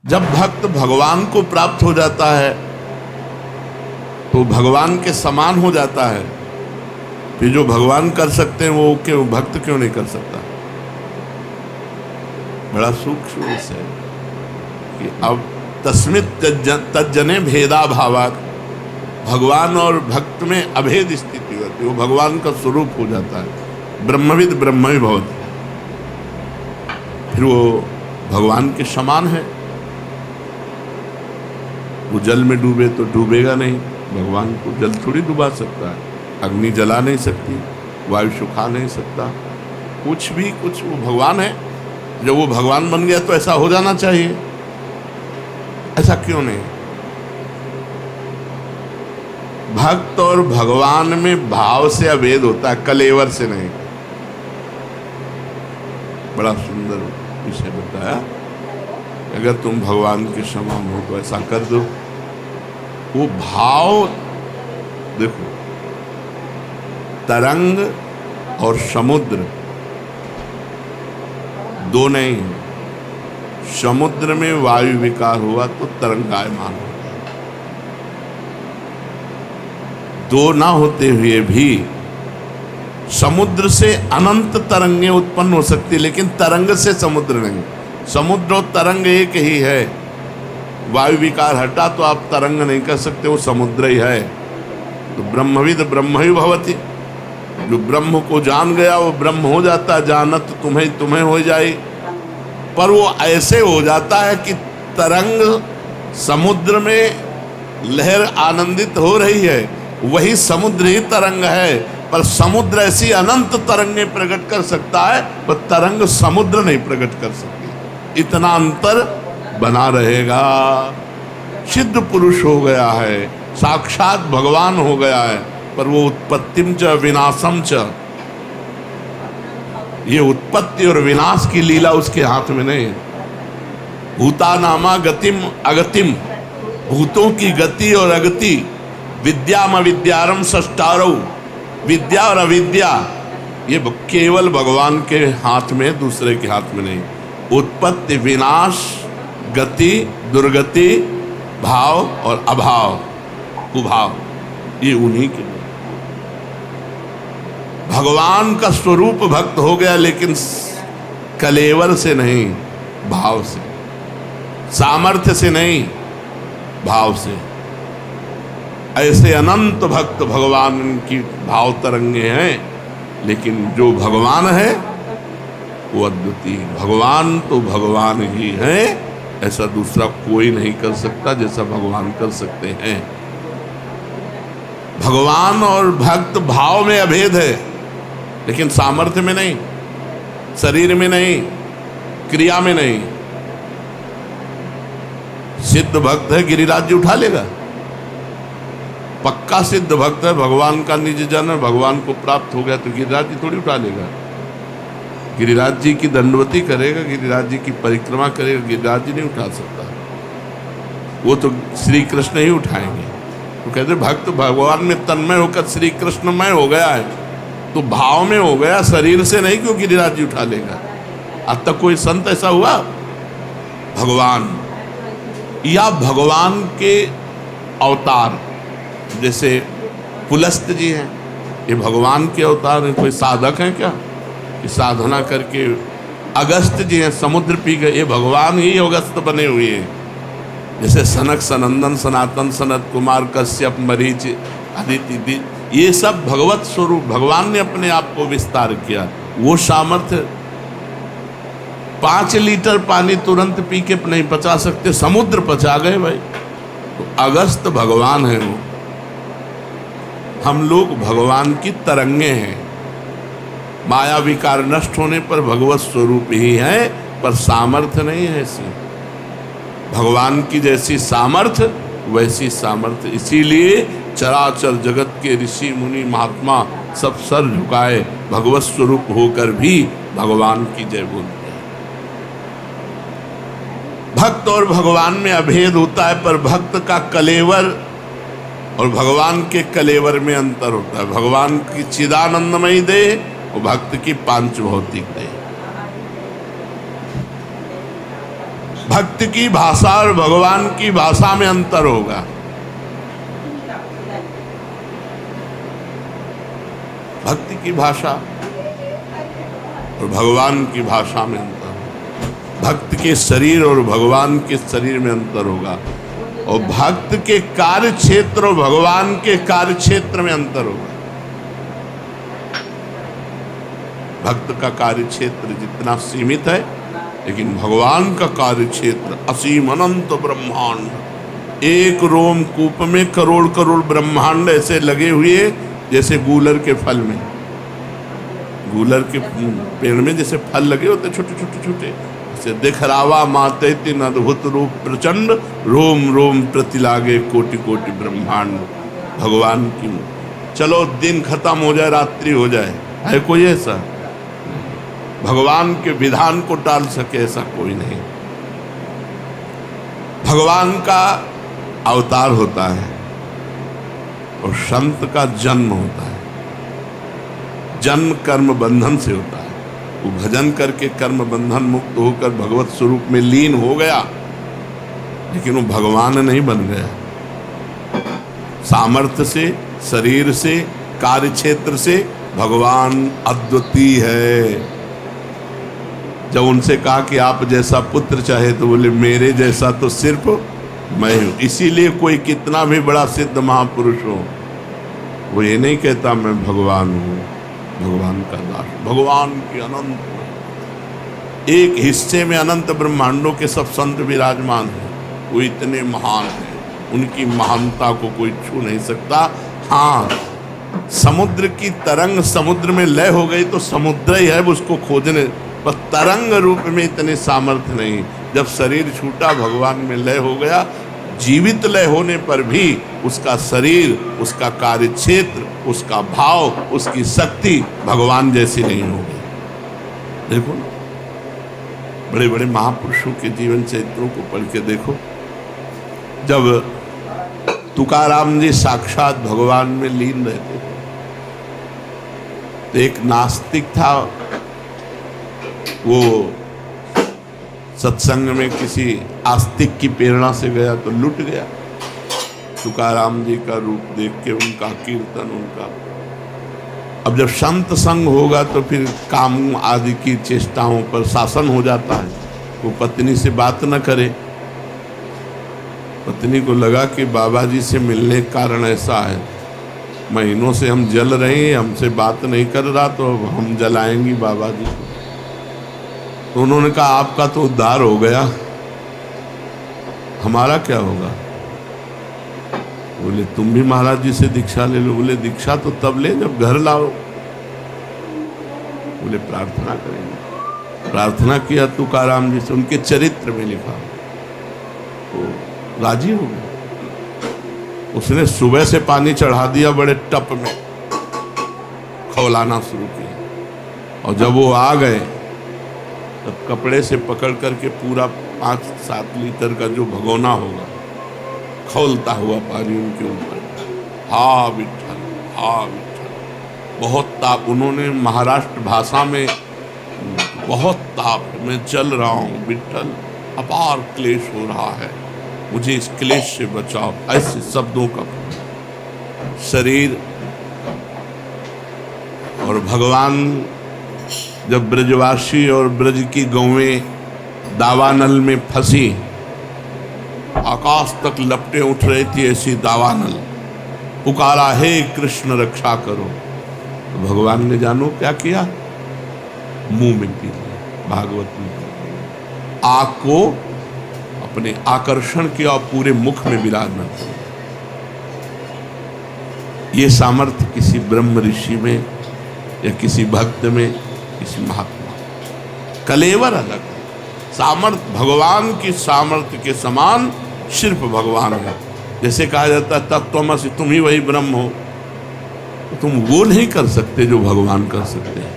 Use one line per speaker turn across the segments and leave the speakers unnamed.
जब भक्त भगवान को प्राप्त हो जाता है तो भगवान के समान हो जाता है। फिर जो भगवान कर सकते हैं वो क्यों भक्त क्यों नहीं कर सकता? बड़ा सूक्ष्म विषय है कि अब तस्मित तज्जने भेदा भावात, भगवान और भक्त में अभेद स्थिति होती है, वो भगवान का स्वरूप हो जाता है। ब्रह्मविद ब्रह्म भवति, फिर वो भगवान के समान है। वो जल में डूबे तो डूबेगा नहीं, भगवान को जल थोड़ी डुबा सकता है, अग्नि जला नहीं सकती, वायु सुखा नहीं सकता, कुछ भी कुछ वो भगवान है। जब वो भगवान बन गया तो ऐसा हो जाना चाहिए, ऐसा क्यों नहीं? भक्त और भगवान में भाव से अभेद होता है, कलेवर से नहीं। बड़ा सुंदर विषय बताया। अगर तुम भगवान के समान हो तो ऐसा कर दो। वो भाव देखो, तरंग और समुद्र दो नहीं है। समुद्र में वायु विकार हुआ तो तरंगायमान हो, दो ना होते हुए भी समुद्र से अनंत तरंगें उत्पन्न हो सकती, लेकिन तरंग से समुद्र नहीं। समुद्र और तरंग एक ही है। वायु विकार हटा तो आप तरंग नहीं कर सकते, वो समुद्र ही है। तो ब्रह्मविद ब्रह्म ही भवति, जो ब्रह्म को जान गया वो ब्रह्म हो जाता है। जानत तुम्हें तुम्हें हो जाए, पर वो ऐसे हो जाता है कि तरंग समुद्र में लहर आनंदित हो रही है, वही समुद्र ही तरंग है। पर समुद्र ऐसी अनंत तरंगें प्रकट कर सकता है, पर तरंग समुद्र नहीं प्रकट कर सकती। इतना अंतर बना रहेगा। सिद्ध पुरुष हो गया है, साक्षात भगवान हो गया है, पर वो उत्पत्तिम च विनाशम च, ये उत्पत्ति और विनाश की लीला उसके हाथ में नहीं। भूतानामा गतिम अगतिम, भूतों की गति और अगति, विद्याम अविद्यारम षष्टारौ, विद्या और अविद्या ये केवल भगवान के हाथ में, दूसरे के हाथ में नहीं। उत्पत्ति विनाश, गति दुर्गति, भाव और अभाव कुभाव, ये उन्हीं के लिए। भगवान का स्वरूप भक्त हो गया, लेकिन कलेवर से नहीं, भाव से, सामर्थ्य से नहीं, भाव से। ऐसे अनंत भक्त भगवान की भाव तरंगे हैं, लेकिन जो भगवान है वो अद्वितीय। भगवान तो भगवान ही है, ऐसा दूसरा कोई नहीं कर सकता जैसा भगवान कर सकते हैं। भगवान और भक्त भाव में अभेद है, लेकिन सामर्थ्य में नहीं, शरीर में नहीं, क्रिया में नहीं। सिद्ध भक्त है, गिरिराज जी उठा लेगा। पक्का सिद्ध भक्त है, भगवान का निज जन है, भगवान को प्राप्त हो गया तो गिरिराज जी थोड़ी उठा लेगा। गिरिराज जी की दंडवती करेगा, गिरिराज जी की परिक्रमा करेगा, गिरिराज जी नहीं उठा सकता। वो तो श्री कृष्ण ही उठाएंगे। तो कहते भक्त भगवान में तन्मय होकर श्री कृष्णमय हो गया है, तो भाव में हो गया, शरीर से नहीं। क्यों गिरिराज जी उठा लेगा? अब तक कोई संत ऐसा हुआ? भगवान या भगवान के अवतार, जैसे पुलस्त जी हैं, ये भगवान के अवतार हैं। कोई साधक हैं क्या कि साधना करके? अगस्त जी हैं, समुद्र पी गए, ये भगवान ही अगस्त बने हुए हैं। जैसे सनक सनंदन सनातन सनत कुमार कश्यप मरीच अदिति, ये सब भगवत स्वरूप, भगवान ने अपने आप को विस्तार किया। वो सामर्थ्य 5 लीटर पानी तुरंत पी के नहीं पचा सकते, समुद्र पचा गए भाई। तो अगस्त भगवान है वो। हम लोग भगवान की तरंगे हैं। माया विकार नष्ट होने पर भगवत स्वरूप ही है, पर सामर्थ्य नहीं है ऐसी। भगवान की जैसी सामर्थ्य वैसी सामर्थ्य, इसीलिए चराचर जगत के ऋषि मुनि महात्मा सब सर झुकाए भगवत स्वरूप होकर भी भगवान की जय बोलते हैं। भक्त और भगवान में अभेद होता है, पर भक्त का कलेवर और भगवान के कलेवर में अंतर होता है। भगवान की चिदानंदमयी देह और भक्त की पांच भौतिक देह। भक्त की भाषा और भगवान की भाषा में अंतर होगा। भक्ति की भाषा और भगवान की भाषा में अंतर होगा। भक्त के शरीर और भगवान के शरीर में अंतर होगा, और भक्त के कार्य क्षेत्र और भगवान के कार्य क्षेत्र में अंतर होगा। भक्त का कार्य क्षेत्र जितना सीमित है, लेकिन भगवान का कार्य क्षेत्र असीम अनंत ब्रह्मांड। एक रोम कूप में करोड़ करोड़ ब्रह्मांड ऐसे लगे हुए, जैसे गूलर के फल में, गूलर के पेड़ में जैसे फल लगे होते छोटे छोटे छोटे, ऐसे दिखरावा माते तीन अद्भुत रूप प्रचंड, रोम रोम प्रति लागे कोटि कोटि ब्रह्मांड। भगवान की, चलो दिन खत्म हो जाए, रात्रि हो जाए, है कोई ऐसा? भगवान के विधान को टाल सके ऐसा कोई नहीं। भगवान का अवतार होता है और संत का जन्म होता है। जन्म कर्म बंधन से होता है। वो भजन करके कर्म बंधन मुक्त होकर भगवत स्वरूप में लीन हो गया, लेकिन वो भगवान नहीं बन गया। सामर्थ्य से, शरीर से, कार्य क्षेत्र से भगवान अद्वितीय है। जब उनसे कहा कि आप जैसा पुत्र चाहे, तो बोले मेरे जैसा तो सिर्फ मैं हूं। इसीलिए कोई कितना भी बड़ा सिद्ध महापुरुष हो, वो ये नहीं कहता मैं भगवान हूं, भगवान का दास। भगवान की अनंत, एक हिस्से में अनंत ब्रह्मांडों के सब संत विराजमान हैं। वो इतने महान हैं, उनकी महानता को कोई छू नहीं सकता। हाँ, समुद्र की तरंग समुद्र में लय हो गई तो समुद्र ही है, उसको खोजने, बस तरंग रूप में इतने सामर्थ्य नहीं। जब शरीर छूटा, भगवान में लय हो गया। जीवित लय होने पर भी उसका शरीर, उसका कार्य क्षेत्र, उसका भाव, उसकी शक्ति भगवान जैसी नहीं होगी। देखो, बड़े बड़े महापुरुषों के जीवन चरित्रों को पढ़ के देखो। जब तुकाराम जी साक्षात भगवान में लीन रहते थे, तो एक नास्तिक था, वो सत्संग में किसी आस्तिक की प्रेरणा से गया तो लुट गया। तुकाराम जी का रूप देख के, उनका कीर्तन, उनका। अब जब संत संग होगा तो फिर काम आदि की चेष्टाओं पर शासन हो जाता है। वो पत्नी से बात न करे। पत्नी को लगा कि बाबा जी से मिलने का कारण ऐसा है, महीनों से हम जल रहे हैं, हमसे बात नहीं कर रहा, तो हम जलाएंगी बाबा जी को। तो उन्होंने कहा आपका तो उद्धार हो गया, हमारा क्या होगा? बोले तुम भी महाराज जी से दीक्षा ले लो। बोले दीक्षा तो तब ले जब घर लाओ। बोले प्रार्थना करेंगे। प्रार्थना किया तुकाराम जी से, उनके चरित्र में लिखा, तो राजी हो गए। उसने सुबह से पानी चढ़ा दिया बड़े टप में, खौलाना शुरू किया, और जब वो आ गए तब कपड़े से पकड़ करके पूरा 5-7 लीटर का जो भगोना होगा, खौलता हुआ पानी उनके ऊपर। हा विठ्ठल, हा विठ्ठल। बहुत ताप, उन्होंने महाराष्ट्र भाषा में, बहुत ताप, मैं जल रहा हूँ विठ्ठल, अपार क्लेश हो रहा है, मुझे इस क्लेश से बचाओ। ऐसे शब्दों का शरीर। और भगवान जब ब्रजवासी और ब्रज की गौवें दावानल में फंसी, आकाश तक लपटे उठ रही थी ऐसी दावानल, पुकारा हे कृष्ण रक्षा करो। तो भगवान ने जानो क्या किया, मुंह में पी लिया। भागवत में आग को अपने आकर्षण किया और पूरे मुख में विराजमान किया। ये सामर्थ्य किसी ब्रह्म ऋषि में या किसी भक्त में, किसी महात्मा, कलेवर अलग है। सामर्थ्य भगवान की सामर्थ्य के समान सिर्फ भगवान है। जैसे कहा जाता है तत्त्वमसि, तुम ही वही ब्रह्म हो, तो तुम वो नहीं कर सकते जो भगवान कर सकते हैं।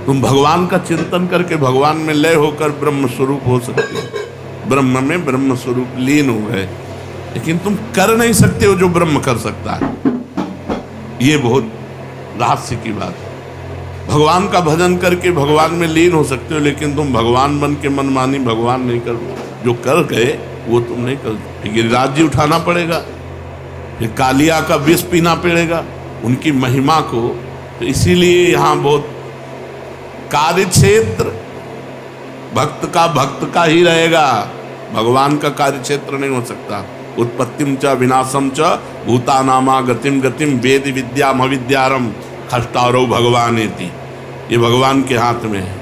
तुम भगवान का चिंतन करके भगवान में लय होकर ब्रह्म स्वरूप हो सकते हो, ब्रह्म में ब्रह्म स्वरूप लीन हो गए, लेकिन तुम कर नहीं सकते हो जो ब्रह्म कर सकता है। ये बहुत रहस्य की बात है। भगवान का भजन करके भगवान में लीन हो सकते हो, लेकिन तुम भगवान बन के मनमानी भगवान नहीं कर, जो कर गए वो तुम नहीं कर। गिरिराज जी उठाना पड़ेगा, फिर कालिया का विष पीना पड़ेगा उनकी महिमा को। तो इसीलिए यहाँ बहुत कार्य क्षेत्र भक्त का ही रहेगा, भगवान का कार्य क्षेत्र नहीं हो सकता। उत्पत्तिम च विनाशम च भूतानामा गतिम गतिम वेद विद्याम अविद्यारम खष्टारो भगवानेति। ये भगवान के हाथ में है।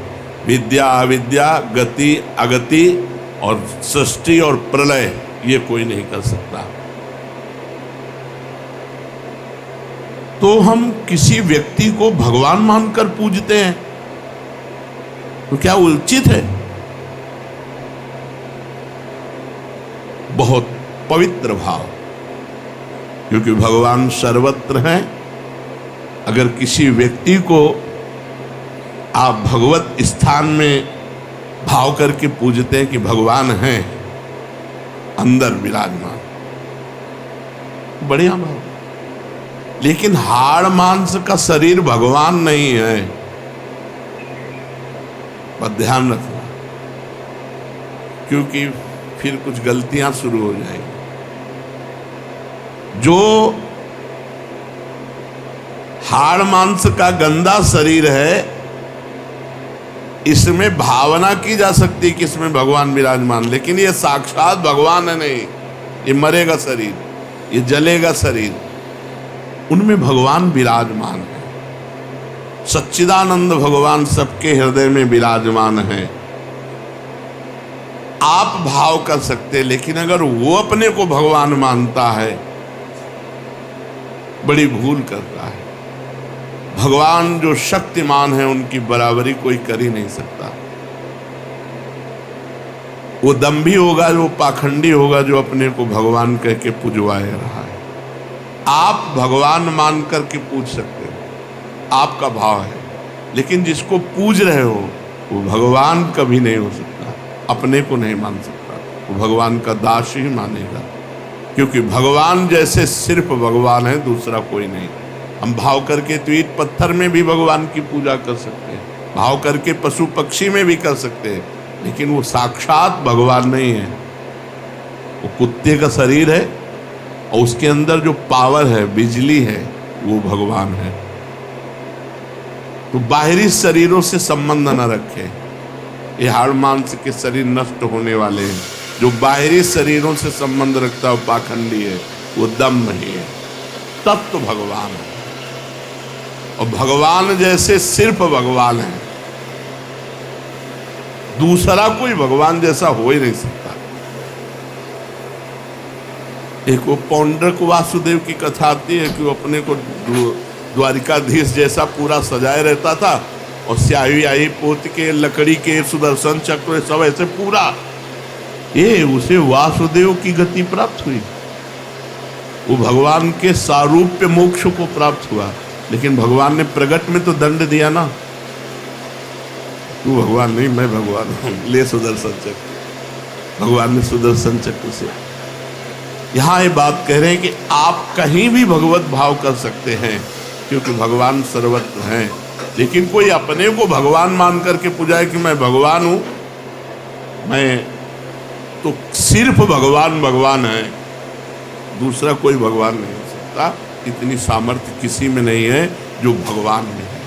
विद्या अविद्या, गति अगति और सृष्टि और प्रलय ये कोई नहीं कर सकता। तो हम किसी व्यक्ति को भगवान मानकर पूजते हैं तो क्या उचित है? बहुत पवित्र भाव, क्योंकि भगवान सर्वत्र हैं। अगर किसी व्यक्ति को आप भगवत स्थान में भाव करके पूजते हैं कि भगवान हैं अंदर विराजमान, बढ़िया भाव। लेकिन हाड़ मांस का शरीर भगवान नहीं है, पर ध्यान रखना, क्योंकि फिर कुछ गलतियां शुरू हो जाएंगी। जो हाड़ मांस का गंदा शरीर है, इसमें भावना की जा सकती है कि इसमें भगवान विराजमान, लेकिन ये साक्षात भगवान है नहीं। ये मरेगा शरीर, ये जलेगा शरीर, उनमें भगवान विराजमान है। सच्चिदानंद भगवान सबके हृदय में विराजमान है। आप भाव कर सकते, लेकिन अगर वो अपने को भगवान मानता है, बड़ी भूल करता है। भगवान जो शक्तिमान है उनकी बराबरी कोई कर ही नहीं सकता। वो दंभी होगा, वो पाखंडी होगा जो अपने को भगवान कह के पुजवाए रहा है। आप भगवान मान करके पूज सकते हो, आपका भाव है, लेकिन जिसको पूज रहे हो वो भगवान कभी नहीं हो सकता, अपने को नहीं मान सकता। वो भगवान का दास ही मानेगा, क्योंकि भगवान जैसे सिर्फ भगवान है, दूसरा कोई नहीं। हम भाव करके तो ईंट पत्थर में भी भगवान की पूजा कर सकते हैं, भाव करके पशु पक्षी में भी कर सकते हैं, लेकिन वो साक्षात भगवान नहीं है। वो कुत्ते का शरीर है और उसके अंदर जो पावर है, बिजली है, वो भगवान है। तो बाहरी शरीरों से संबंध न रखें। ये हाड़ मांस के शरीर नष्ट होने वाले हैं। जो बाहरी शरीरों से संबंध रखता है वो पाखंडी है, वो दम नहीं है। तत्व भगवान है, और भगवान जैसे सिर्फ भगवान है, दूसरा कोई भगवान जैसा हो ही नहीं सकता। एक वो पौंड्रक वासुदेव की कथा आती है कि वो अपने को द्वारिकाधीश जैसा पूरा सजाए रहता था, और स्याही आई पोत के, लकड़ी के, सुदर्शन चक्र सब ऐसे पूरा, ये उसे वासुदेव की गति प्राप्त हुई। वो भगवान के सारूप्य मोक्ष को प्राप्त हुआ, लेकिन भगवान ने प्रगट में तो दंड दिया ना, तू भगवान नहीं मैं भगवान हूं, ले सुदर्शन चक्र। भगवान ने सुदर्शन चक्र से यहाँ ये बात कह रहे हैं कि आप कहीं भी भगवत भाव कर सकते हैं, क्योंकि भगवान सर्वत्र हैं। लेकिन कोई अपने को भगवान मान करके पूजाए कि मैं भगवान हूं, मैं तो सिर्फ भगवान भगवान है, दूसरा कोई भगवान नहीं हो सकता। इतनी सामर्थ्य किसी में नहीं है जो भगवान में है।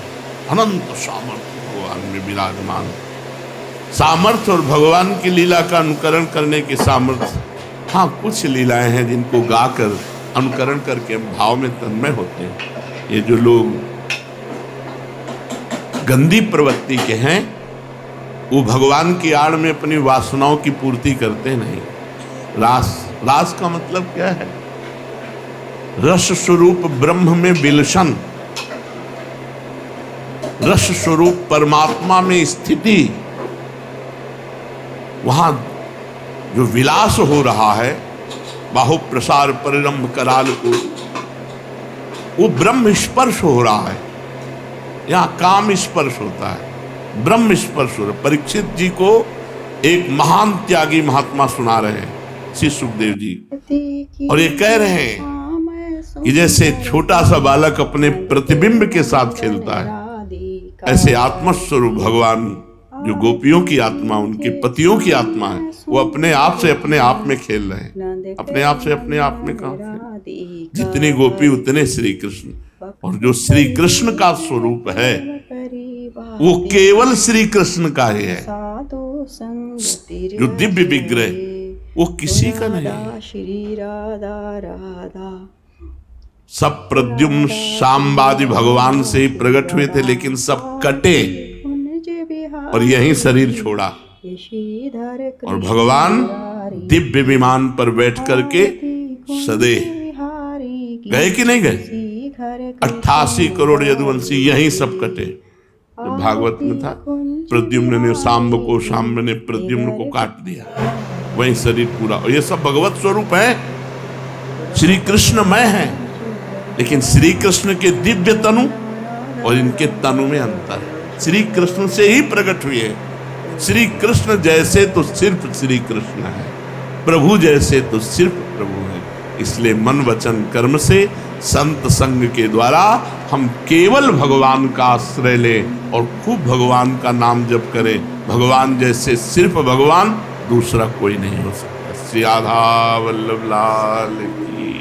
अनंत सामर्थ्य भगवान में विराजमान। सामर्थ्य और भगवान की लीला का अनुकरण करने की सामर्थ्य, हाँ कुछ लीलाएं हैं जिनको गाकर अनुकरण करके हम भाव में तन्मय होते हैं। ये जो लोग गंदी प्रवृत्ति के हैं, वो भगवान की आड़ में अपनी वासनाओं की पूर्ति करते नहीं। रास का मतलब क्या है? रस स्वरूप ब्रह्म में विलसन, रस स्वरूप परमात्मा में स्थिति। वहां जो विलास हो रहा है, बाहु प्रसार परिरंभ कराल को, वो ब्रह्म स्पर्श हो रहा है। यहाँ काम स्पर्श होता है, ब्रह्म स्पर्श हो रहा है। परीक्षित जी को एक महान त्यागी महात्मा सुना रहे हैं, श्री सुखदेव जी, और ये कह रहे हैं कि जैसे छोटा सा बालक अपने प्रतिबिंब के साथ खेलता है, ऐसे आत्मस्वरूप भगवान जो गोपियों की आत्मा, उनके पतियों की आत्मा है, वो अपने आप से अपने आप में खेल रहे हैं। अपने आप से अपने आप में कहाँ खेल? जितनी गोपी उतने श्री कृष्ण। और जो श्री कृष्ण का स्वरूप है वो केवल श्री कृष्ण का ही है। जो दिव्य विग्रह वो किसी का नहीं है। सब प्रद्युम्न साम्बादि भगवान से ही प्रकट हुए थे, लेकिन सब कटे और यही शरीर छोड़ा। और भगवान दिव्य विमान पर बैठ करके सदे गए कि नहीं गए? 88 करोड़ यदुवंशी यही सब कटे। जो भागवत में था, प्रद्युम्न ने सांब को, सांब ने प्रद्युम्न को काट दिया, वही शरीर पूरा। और ये सब भगवत स्वरूप है, श्री कृष्णमय है। लेकिन श्री कृष्ण के दिव्य तनु और इनके तनु में अंतर है। श्री कृष्ण से ही प्रकट हुए हैं। श्री कृष्ण जैसे तो सिर्फ श्री कृष्ण है, प्रभु जैसे तो सिर्फ प्रभु है। इसलिए मन वचन कर्म से संत संग के द्वारा हम केवल भगवान का आश्रय लें और खूब भगवान का नाम जप करें। भगवान जैसे सिर्फ भगवान, दूसरा कोई नहीं हो सकता। श्री राधा वल्लभ लाल की।